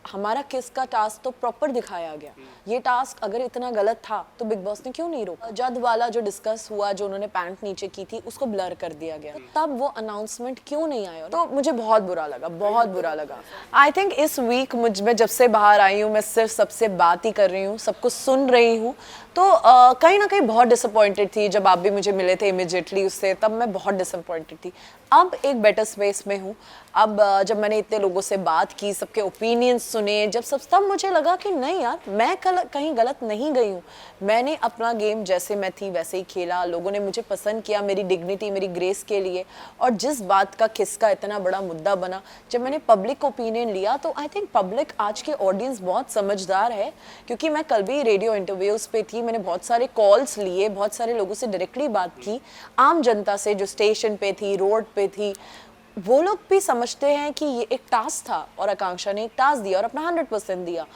हमारा किस का टास्क तो प्रॉपर दिखाया गया। ये टास्क अगर इतना गलत था तो बिग बॉस ने क्यों नहीं रोका? जद वाला जो डिस्कस हुआ, जो उन्होंने पैंट नीचे की थी, उसको ब्लर कर दिया गया, तब वो अनाउंसमेंट क्यों नहीं आया? तो मुझे बहुत बुरा लगा, बहुत बुरा लगा। आई थिंक इस वीक मैं जब से बाहर आई हूँ, मैं सिर्फ सबसे बात ही कर रही हूँ, सबको सुन रही हूँ, तो कहीं ना कहीं बहुत डिसअपॉइंटेड थी। जब आप भी मुझे मिले थे इमिजिएटली उससे, तब मैं बहुत डिसअपॉइंटेड थी। अब एक बेटर स्पेस में हूँ। अब जब मैंने इतने लोगों से बात की, सबके ओपिनियंस सुने, जब सब तब मुझे लगा कि नहीं यार, मैं कहीं गलत नहीं गई हूँ। मैंने अपना गेम जैसे मैं थी वैसे ही खेला, लोगों ने मुझे पसंद किया मेरी डिग्निटी, मेरी ग्रेस के लिए। और जिस बात का किसका इतना बड़ा मुद्दा बना, जब मैंने पब्लिक ओपिनियन लिया, तो आई थिंक पब्लिक, आज के ऑडियंस बहुत समझदार है। क्योंकि मैं कल भी रेडियो इंटरव्यूज़ पे थी, मैंने बहुत सारे कॉल्स लिए, बहुत सारे लोगों से डायरेक्टली बात की, आम जनता से जो स्टेशन पे थी, रोड पे थी। वो लोग भी समझते हैं कि ये एक टास्क था और आकांक्षा ने एक टास्क दिया और अपना 100% दिया।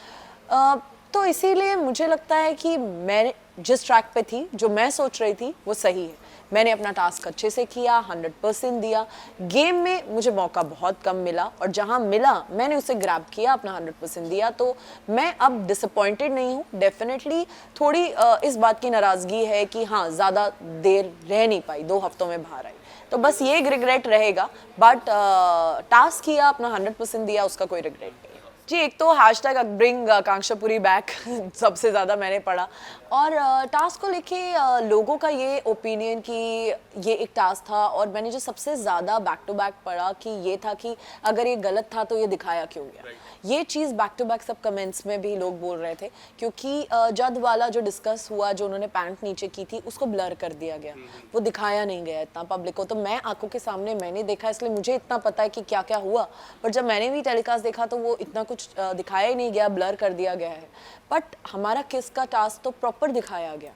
तो इसीलिए मुझे लगता है कि मैं जिस ट्रैक पे थी, जो मैं सोच रही थी, वो सही है। मैंने अपना टास्क अच्छे से किया, 100% दिया। गेम में मुझे मौका बहुत कम मिला और जहां मिला मैंने उसे ग्रैब किया, अपना 100% दिया। तो मैं अब डिसअपॉइंटेड नहीं हूँ। डेफिनेटली थोड़ी इस बात की नाराज़गी है कि हाँ, ज़्यादा देर रह नहीं पाई, 2 हफ्तों में बाहर आई, तो बस ये एक रिग्रेट रहेगा। बट टास्क किया, अपना 100% दिया, उसका कोई रिग्रेट नहीं। जी, एक तो हैशटैग ब्रिंग आकांक्षापुरी बैक सबसे ज़्यादा मैंने पढ़ा। और टास्क को लेके लोगों का ये ओपिनियन कि ये एक टास्क था, और मैंने जो सबसे ज़्यादा बैक टू बैक पढ़ा कि ये था कि अगर ये गलत था तो ये दिखाया क्यों गया। ये चीज़ बैक टू बैक सब कमेंट्स में भी लोग बोल रहे थे, क्योंकि जद वाला जो डिस्कस हुआ, जो उन्होंने पैंट नीचे की थी, उसको ब्लर कर दिया गया, वो दिखाया नहीं गया इतना पब्लिक को। तो मैं आंखों के सामने मैंने देखा, इसलिए मुझे इतना पता है कि क्या क्या हुआ। पर जब मैंने भी टेलीकास्ट देखा तो वो इतना कुछ दिखाया ही नहीं गया, ब्लर कर दिया गया है। बट हमारा किस का टास्क तो प्रॉपर दिखाया गया।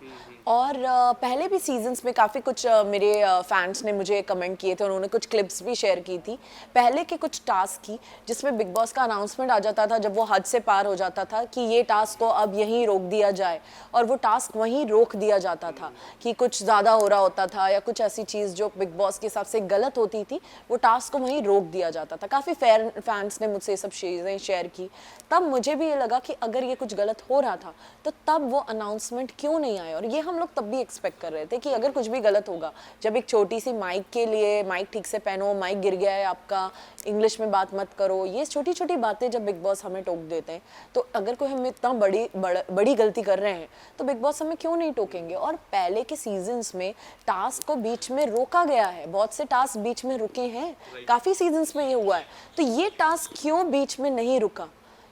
और पहले भी सीजन्स में काफ़ी कुछ मेरे फैंस ने मुझे कमेंट किए थे, उन्होंने कुछ क्लिप्स भी शेयर की थी पहले के कुछ टास्क की, जिसमें बिग बॉस का अनाउंसमेंट आ जाता था जब वो हद से पार हो जाता था कि ये टास्क को अब यहीं रोक दिया जाए, और वो टास्क वहीं रोक दिया जाता था कि कुछ ज़्यादा हो रहा होता था या कुछ ऐसी चीज़ जो बिग बॉस के हिसाब से गलत होती थी, वो टास्क को वहीं रोक दिया जाता था। काफ़ी फैंस ने मुझसे ये सब चीज़ें शेयर की। तब मुझे भी ये लगा कि अगर ये कुछ गलत हो रहा था तो तब वो अनाउंसमेंट क्यों नहीं आया। और ये हम लोग तब भी एक्सपेक्ट कर रहे थे कि अगर कुछ भी गलत होगा, जब एक छोटी सी माइक के लिए, माइक ठीक से पहनो, माइक गिर गया है आपका, इंग्लिश में बात मत करो, ये छोटी छोटी बातें जब बिग बॉस हमें टोक देते हैं, तो अगर कोई हम इतना बड़ी गलती कर रहे हैं तो बिग बॉस हमें क्यों नहीं टोकेंगे। और पहले के सीजन्स में टास्क को बीच में रोका गया है, बहुत से टास्क बीच में रुके हैं, काफ़ी सीजन्स में ये हुआ है। तो ये टास्क क्यों बीच में नहीं रुका?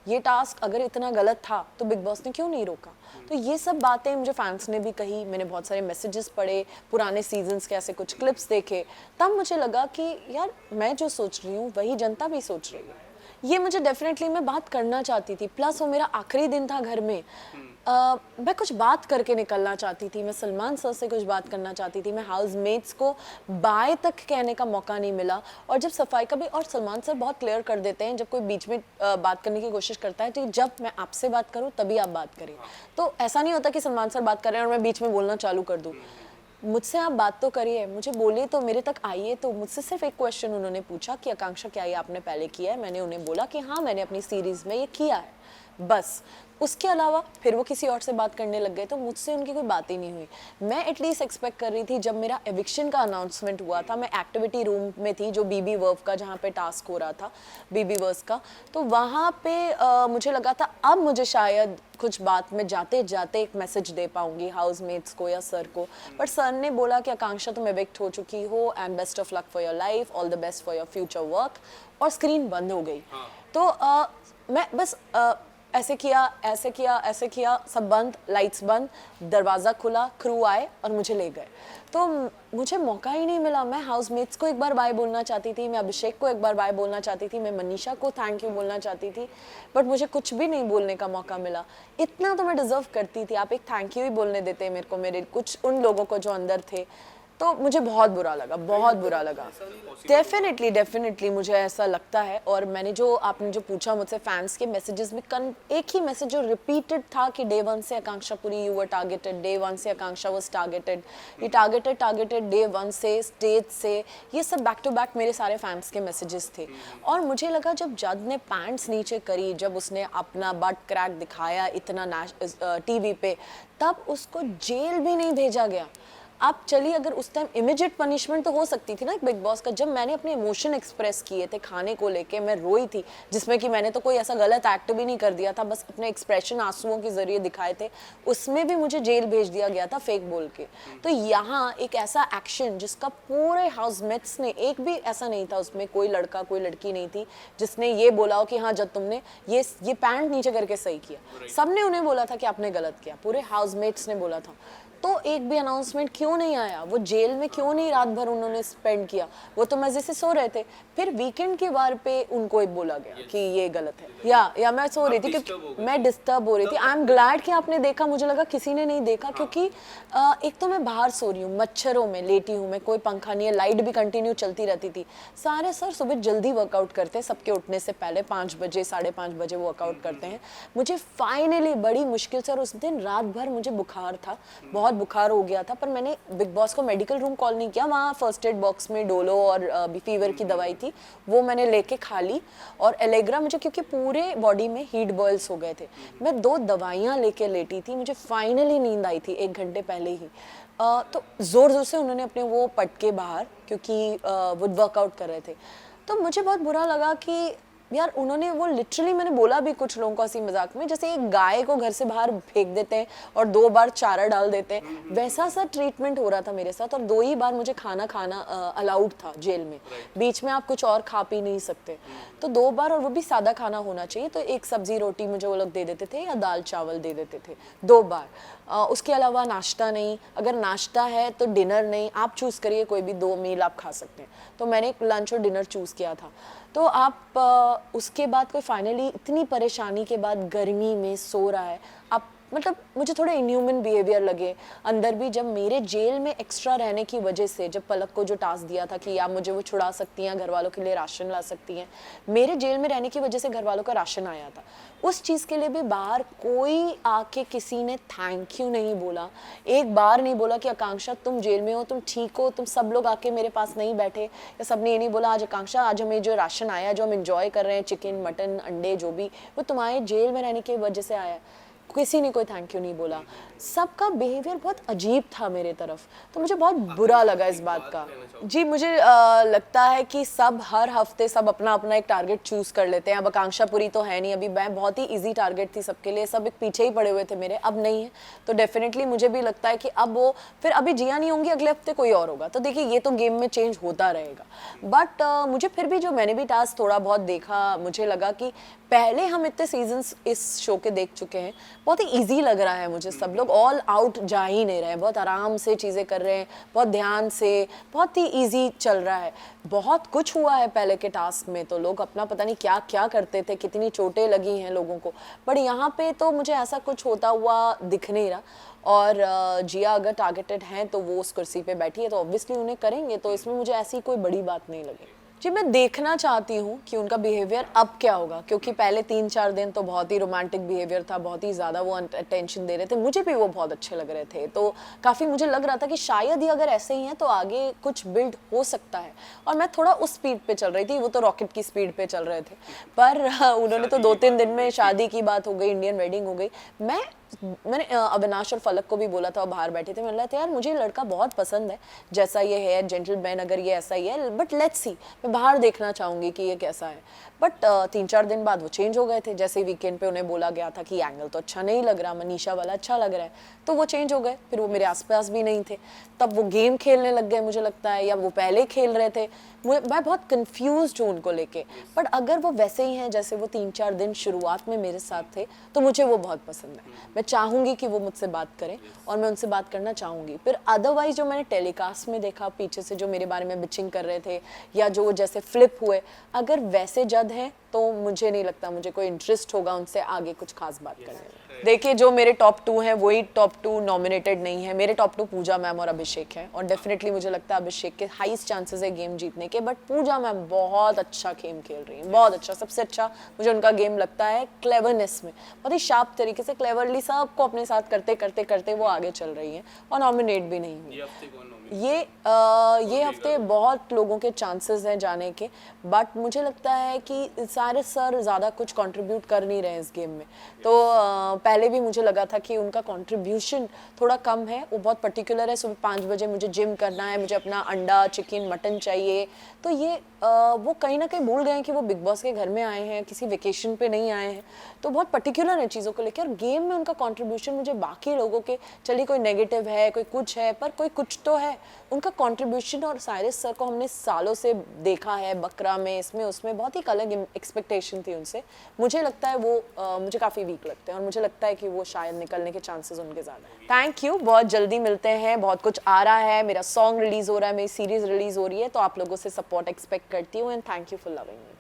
ये टास्क अगर इतना गलत था तो बिग बॉस ने क्यों नहीं रोका? तो ये सब बातें मुझे फैंस ने भी कही, मैंने बहुत सारे मैसेजेस पढ़े, पुराने सीजन्स के ऐसे कुछ क्लिप्स देखे, तब मुझे लगा कि यार, मैं जो सोच रही हूँ वही जनता भी सोच रही है। ये मुझे डेफिनेटली, मैं बात करना चाहती थी, प्लस वो मेरा आखिरी दिन था घर में। मैं कुछ बात करके निकलना चाहती थी, मैं सलमान सर से कुछ बात करना चाहती थी, मैं हाउसमेट्स को बाय तक कहने का मौका नहीं मिला। और जब सफाई का भी, और सलमान सर बहुत क्लियर कर देते हैं जब कोई बीच में बात करने की कोशिश करता है, तो जब मैं आपसे बात करूं तभी आप बात करें। तो ऐसा नहीं होता कि सलमान सर बात कर रहे हैं और मैं बीच में बोलना चालू कर दूं। मुझसे आप बात तो करिए, मुझे बोलिए, तो मेरे तक आइए। तो मुझसे सिर्फ एक क्वेश्चन उन्होंने पूछा कि आकांक्षा, क्या ये आपने पहले किया है? मैंने उन्हें बोला कि हाँ, मैंने अपनी सीरीज़ में ये किया है, बस। उसके अलावा फिर वो किसी और से बात करने लग गए, तो मुझसे उनकी कोई बात ही नहीं हुई। मैं एटलीस्ट एक्सपेक्ट कर रही थी, जब मेरा एविक्शन का अनाउंसमेंट हुआ था, मैं एक्टिविटी रूम में थी, जो बीबी वर्व का, जहाँ पे टास्क हो रहा था बीबी वर्स का, तो वहाँ पे मुझे लगा था अब मुझे शायद कुछ बात में जाते जाते एक मैसेज दे पाऊंगी हाउसमेट्स को या सर को। पर सर ने बोला कि आकांक्षा, तुम एविक्ट हो चुकी हो, and best of luck for your life, all the best for your future work. और स्क्रीन बंद हो गई। तो मैं बस ऐसे किया, ऐसे किया, ऐसे किया, सब बंद, लाइट्स बंद, दरवाज़ा खुला, क्रू आए और मुझे ले गए। तो मुझे मौका ही नहीं मिला। मैं हाउसमेट्स को एक बार बाय बोलना चाहती थी, मैं अभिषेक को एक बार बाय बोलना चाहती थी, मैं मनीषा को थैंक यू बोलना चाहती थी, बट मुझे कुछ भी नहीं बोलने का मौका मिला। इतना तो मैं डिज़र्व करती थी, आप एक थैंक यू ही बोलने देते मेरे को, मेरे कुछ उन लोगों को जो अंदर थे। तो मुझे बहुत बुरा लगा, बहुत बुरा लगा। डेफिनेटली मुझे ऐसा लगता है। और मैंने जो आपने जो पूछा मुझसे फैंस के मैसेजेस में एक ही मैसेज जो रिपीटेड था कि डे 1 से Akanksha Puri you were targeted, day 1 से आकांक्षा वाज टारगेटेड, ये टारगेटेड डे 1 से, स्टेज से, ये सब बैक टू बैक मेरे सारे फैंस के मैसेजेस थे। और मुझे लगा जब जज ने पैंट्स नीचे करी, जब उसने अपना बट क्रैक दिखाया इतना टीवी पे, तब उसको जेल भी नहीं भेजा गया। आप चलिए, अगर उस टाइम इमीडिएट पनिशमेंट तो हो सकती थी ना बिग बॉस का। जब मैंने अपने इमोशन एक्सप्रेस किए थे खाने को लेके, मैं रोई थी, जिसमें कि मैंने तो कोई ऐसा गलत एक्ट भी नहीं कर दिया था, बस अपने एक्सप्रेशन आंसुओं के जरिए दिखाए थे, उसमें भी मुझे जेल भेज दिया गया था फेक बोल के। तो यहाँ एक ऐसा एक्शन जिसका पूरे हाउसमेट्स ने, एक भी ऐसा नहीं था उसमें कोई लड़का कोई लड़की नहीं थी जिसने ये बोला हो कि हाँ जब तुमने ये पैंट नीचे करके सही किया, सबने उन्हें बोला था कि आपने गलत किया, पूरे हाउसमेट्स ने बोला था। तो एक भी अनाउंसमेंट क्यों नहीं आया? वो जेल में क्यों नहीं रात भर उन्होंने स्पेंड किया? वो तो मजे से सो रहे थे। फिर वीकेंड के बार पे उनको एक बोला गया कि ये गलत है, या मैं सो रही थी क्योंकि मैं डिस्टर्ब हो रही थी। आई एम ग्लैड कि आपने देखा, मुझे लगा किसी ने नहीं देखा, क्योंकि एक तो मैं बाहर सो रही हूँ, मच्छरों में लेटी हूँ मैं, कोई पंखा नहीं है, लाइट भी कंटिन्यू चलती रहती थी। सारे सर सुबह जल्दी वर्कआउट करते हैं, सबके उठने से पहले 5 बजे 5:30 बजे वो वर्कआउट करते हैं। मुझे फाइनली बड़ी मुश्किल से, और उस दिन रात भर मुझे बुखार था, बहुत बुखार हो गया था, पर मैंने बिग बॉस को मेडिकल रूम कॉल नहीं किया, वहाँ फर्स्ट एड बॉक्स में डोलो और फीवर की दवाई थी, वो मैंने लेके खा ली। और एलेग्रा मुझे, क्योंकि पूरे बॉडी में हीट बॉयल्स हो गए थे, मैं 2 दवाइयाँ लेके लेटी थी, मुझे फाइनली नींद आई थी 1 घंटे पहले ही। तो ज़ोर ज़ोर से उन्होंने अपने वो पटके बाहर, क्योंकि वो वर्कआउट कर रहे थे, तो मुझे बहुत बुरा लगा कि यार उन्होंने वो लिटरली, मैंने बोला भी कुछ लोगों को हंसी मजाक में, जैसे एक गाय को घर से बाहर फेंक देते हैं और 2 बार चारा डाल देते हैं, वैसा सा ट्रीटमेंट हो रहा था मेरे साथ। और 2 ही बार मुझे खाना अलाउड था जेल में, बीच में आप कुछ और खा पी नहीं सकते, तो 2 बार, और वो भी सादा खाना होना चाहिए, तो एक सब्जी रोटी मुझे वो लोग दे देते थे या दाल चावल दे देते थे 2 बार। उसके अलावा नाश्ता नहीं, अगर नाश्ता है तो डिनर नहीं, आप चूज़ करिए, कोई भी 2 मील आप खा सकते हैं। तो मैंने लंच और डिनर चूज़ किया था। तो आप उसके बाद कोई फाइनली इतनी परेशानी के बाद गर्मी में सो रहा है, आप मतलब मुझे थोड़े इनह्यूमन बिहेवियर लगे अंदर भी। जब मेरे जेल में एक्स्ट्रा रहने की वजह से, जब पलक को जो टास्क दिया था कि आप मुझे वो छुड़ा सकती हैं, घर वालों के लिए राशन ला सकती हैं, मेरे जेल में रहने की वजह से घर वालों का राशन आया था, उस चीज़ के लिए भी बाहर कोई आके किसी ने थैंक यू नहीं बोला, एक बार नहीं बोला कि आकांक्षा तुम जेल में हो, तुम ठीक हो, तुम सब लोग आके मेरे पास नहीं बैठे, या सबने ये नहीं बोला आज आकांक्षा आज हमें जो राशन आया, जो हम इंजॉय कर रहे हैं, चिकन मटन अंडे जो भी, वो तुम्हारे जेल में रहने की वजह से आया। किसी ने कोई थैंक यू नहीं बोला, सबका बिहेवियर बहुत अजीब था मेरे तरफ, तो मुझे बहुत बुरा लगा इस बात का। जी, मुझे लगता है कि सब हर हफ्ते सब अपना अपना एक टारगेट चूज कर लेते हैं। अब आकांक्षा पुरी तो है नहीं, अभी मैं बहुत ही इजी टारगेट थी सबके लिए, सब एक पीछे ही पड़े हुए थे मेरे, अब नहीं है, तो डेफिनेटली मुझे भी लगता है कि अब वो फिर अभी जिया नहीं होंगी, अगले हफ्ते कोई और होगा। तो देखिए ये तो गेम में चेंज होता रहेगा, बट मुझे फिर भी, जो मैंने भी टास्क थोड़ा बहुत देखा, मुझे लगा कि पहले हम इतने सीजन्स इस शो के देख चुके हैं, बहुत ही इजी लग रहा है मुझे, सब लोग ऑल आउट जा ही नहीं रहे हैं, बहुत आराम से चीज़ें कर रहे हैं, बहुत ध्यान से, बहुत ही इजी चल रहा है। बहुत कुछ हुआ है पहले के टास्क में, तो लोग अपना पता नहीं क्या क्या करते थे, कितनी चोटें लगी हैं लोगों को, बट यहाँ पे तो मुझे ऐसा कुछ होता हुआ दिख नहीं रहा। और जिया अगर टारगेटेड हैं तो वो उस कुर्सी पे बैठी है, तो ऑब्वियसली उन्हें करेंगे, तो इसमें मुझे ऐसी कोई बड़ी बात नहीं लगी। जी, मैं देखना चाहती हूँ कि उनका बिहेवियर अब क्या होगा, क्योंकि पहले 3-4 दिन तो बहुत ही रोमांटिक बिहेवियर था, बहुत ही ज़्यादा वो अटेंशन दे रहे थे, मुझे भी वो बहुत अच्छे लग रहे थे, तो काफ़ी मुझे लग रहा था कि शायद ही अगर ऐसे ही हैं तो आगे कुछ बिल्ड हो सकता है। और मैं थोड़ा उस स्पीड पे चल रही थी, वो तो रॉकेट की स्पीड पे चल रहे थे, पर उन्होंने तो 2-3 दिन में शादी की बात हो गई, इंडियन वेडिंग हो गई। मैंने अविनाश और फलक को भी बोला था, बाहर बैठे थे, मैंने बोला था यार मुझे लड़का बहुत पसंद है, जैसा ये है जेंटलमैन, अगर ये ऐसा ही है, बट लेट्स सी, मैं बाहर देखना चाहूँगी कि ये कैसा है। बट 3-4 दिन बाद वो चेंज हो गए थे, जैसे वीकेंड पे उन्हें बोला गया था कि एंगल तो अच्छा नहीं लग रहा, मनीषा वाला अच्छा लग रहा है, तो वो चेंज हो गए, फिर वो मेरे आसपास भी नहीं थे, तब वो गेम खेलने लग गए मुझे लगता है, या वो पहले खेल रहे थे, मैं बहुत कंफ्यूज्ड हूँ उनको लेके। बट अगर वो वैसे ही हैं जैसे वो 3-4 दिन शुरुआत में मेरे साथ थे, तो मुझे वो बहुत पसंद है, मैं चाहूँगी कि वो मुझसे बात करें और मैं उनसे बात करना चाहूँगी। फिर अदरवाइज जो मैंने टेलीकास्ट में देखा पीछे से, जो मेरे बारे में बिचिंग कर रहे थे या जो जैसे फ्लिप हुए, अगर वैसे जज हैं तो मुझे नहीं लगता मुझे कोई इंटरेस्ट होगा उनसे आगे कुछ खास बात करने में। देखिए जो मेरे टॉप 2 हैं वही टॉप 2 नॉमिनेटेड नहीं है। मेरे टॉप 2 पूजा मैम और अभिषेक हैं और डेफिनेटली मुझे लगता है अभिषेक के हाईएस्ट चांसेस है गेम जीतने के, बट पूजा मैम बहुत अच्छा गेम खेल रही हैं, बहुत अच्छा। सबसे अच्छा मुझे उनका गेम लगता है क्लेवरनेस में, बहुत ही शार्प तरीके से क्लेवरली सबको अपने साथ करते करते करते वो आगे चल रही हैं और नॉमिनेट भी नहीं हुई। ये हफ्ते बहुत लोगों के चांसेस हैं जाने के, बट मुझे लगता है कि सारे सर ज़्यादा कुछ कंट्रीब्यूट कर नहीं रहे इस गेम में। तो पहले भी मुझे लगा था कि उनका कंट्रीब्यूशन थोड़ा कम है, वो बहुत पर्टिकुलर है, सुबह 5 बजे मुझे जिम करना है, मुझे अपना अंडा चिकन मटन चाहिए। तो ये वो कहीं ना कहीं भूल गए हैं कि वो बिग बॉस के घर में आए हैं, किसी वेकेशन पे नहीं आए हैं, तो बहुत पर्टिकुलर है चीज़ों को लेकर। और गेम में उनका कंट्रीब्यूशन मुझे बाकी लोगों के, चलिए कोई नेगेटिव है कोई कुछ है, पर कोई कुछ तो है उनका कंट्रीब्यूशन। और साइरस सर को हमने सालों से देखा है, बकरा में इसमें उसमें बहुत ही अलग एक्सपेक्टेशन थी उनसे। मुझे लगता है वो मुझे काफ़ी वीक लगते हैं और मुझे लगता है कि वो शायद निकलने के चांसेस उनके ज़्यादा हैं। थैंक यू, बहुत जल्दी मिलते हैं, बहुत कुछ आ रहा है, मेरा सॉन्ग रिलीज़ हो रहा है, मेरी सीरीज़ रिलीज़ हो रही है, तो आप लोगों से सपोर्ट एक्सपेक्ट करती हूँ and thank you for loving me.